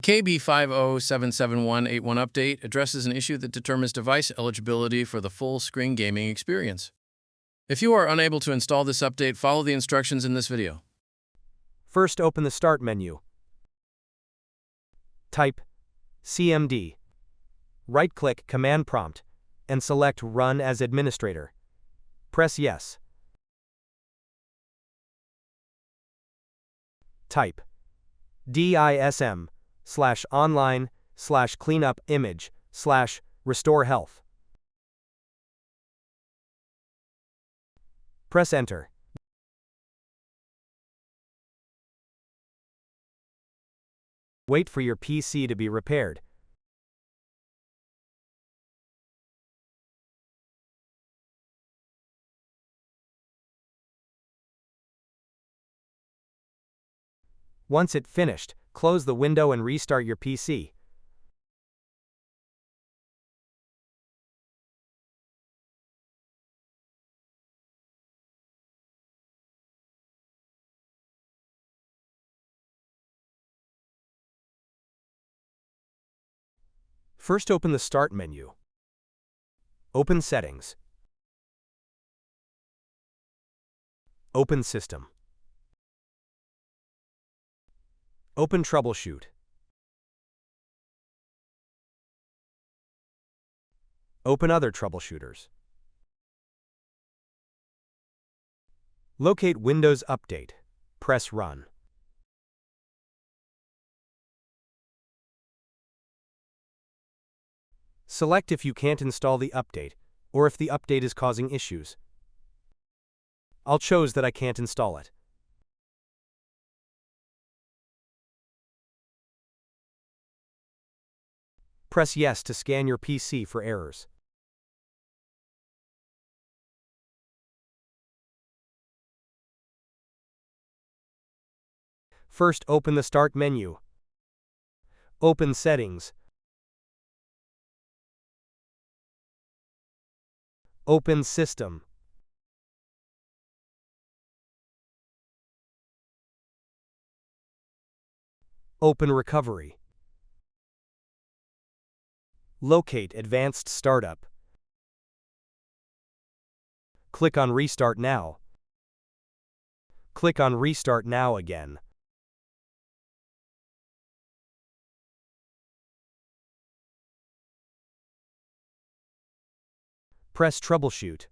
KB5077181 update addresses an issue that determines device eligibility for the full screen gaming experience. If you are unable to install this update, follow the instructions in this video. First, open the Start menu. Type CMD. Right-click Command Prompt and select Run as Administrator. Press Yes. Type DISM/online/cleanup/image/restore health. Press Enter. Wait for your PC to be repaired. Once it's finished, close the window and restart your PC. First, open the Start menu. Open Settings. Open System. Open Troubleshoot. Open Other Troubleshooters. Locate Windows Update. Press Run. Select if you can't install the update, or if the update is causing issues. I'll choose that I can't install it. Press Yes to scan your PC for errors. First, open the Start menu. Open Settings. Open System. Open Recovery. Locate Advanced Startup. Click on Restart Now. Click on Restart Now again. Press Troubleshoot.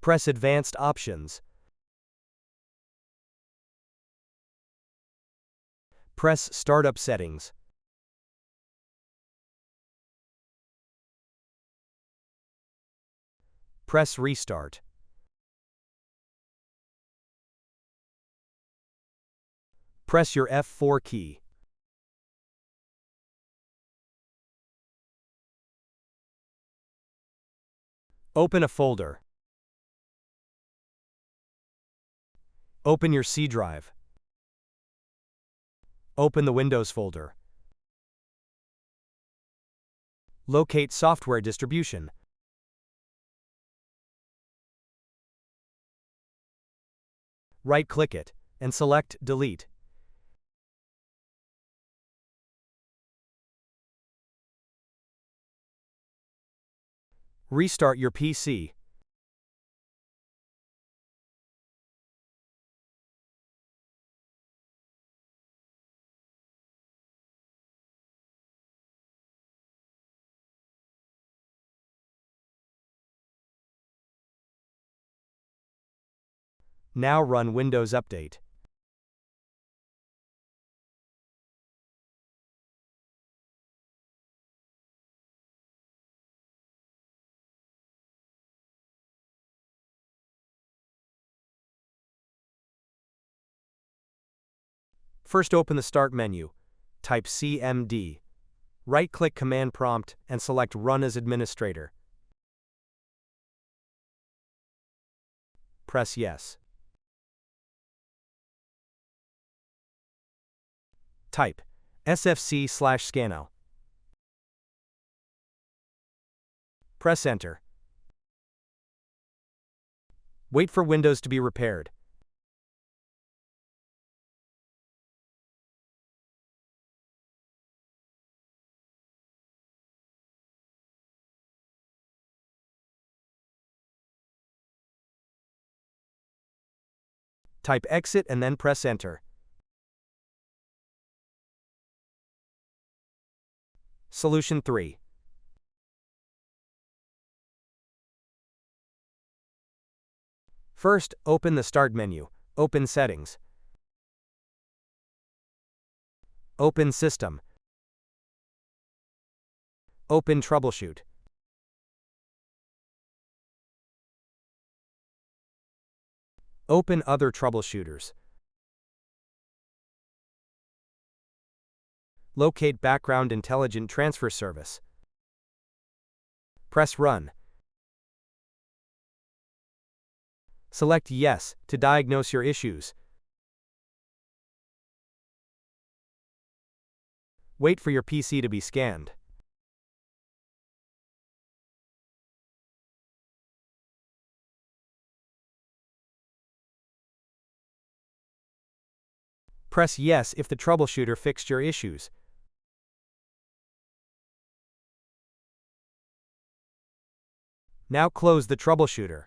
Press Advanced Options. Press Startup Settings. Press Restart. Press your F4 key. Open a folder. Open your C drive. Open the Windows folder. Locate Software Distribution. Right-click it and select Delete. Restart your PC. Now run Windows Update. First, open the Start menu. Type CMD. Right-click Command Prompt and select Run as Administrator. Press Yes. Type SFC/scannow. Press Enter. Wait for Windows to be repaired. Type exit and then press enter. Solution 3. First, open the Start menu. Open Settings. Open System. Open Troubleshoot. Open Other Troubleshooters. Locate Background Intelligent Transfer Service. Press Run. Select Yes to diagnose your issues. Wait for your PC to be scanned. Press Yes if the troubleshooter fixed your issues. Now close the troubleshooter.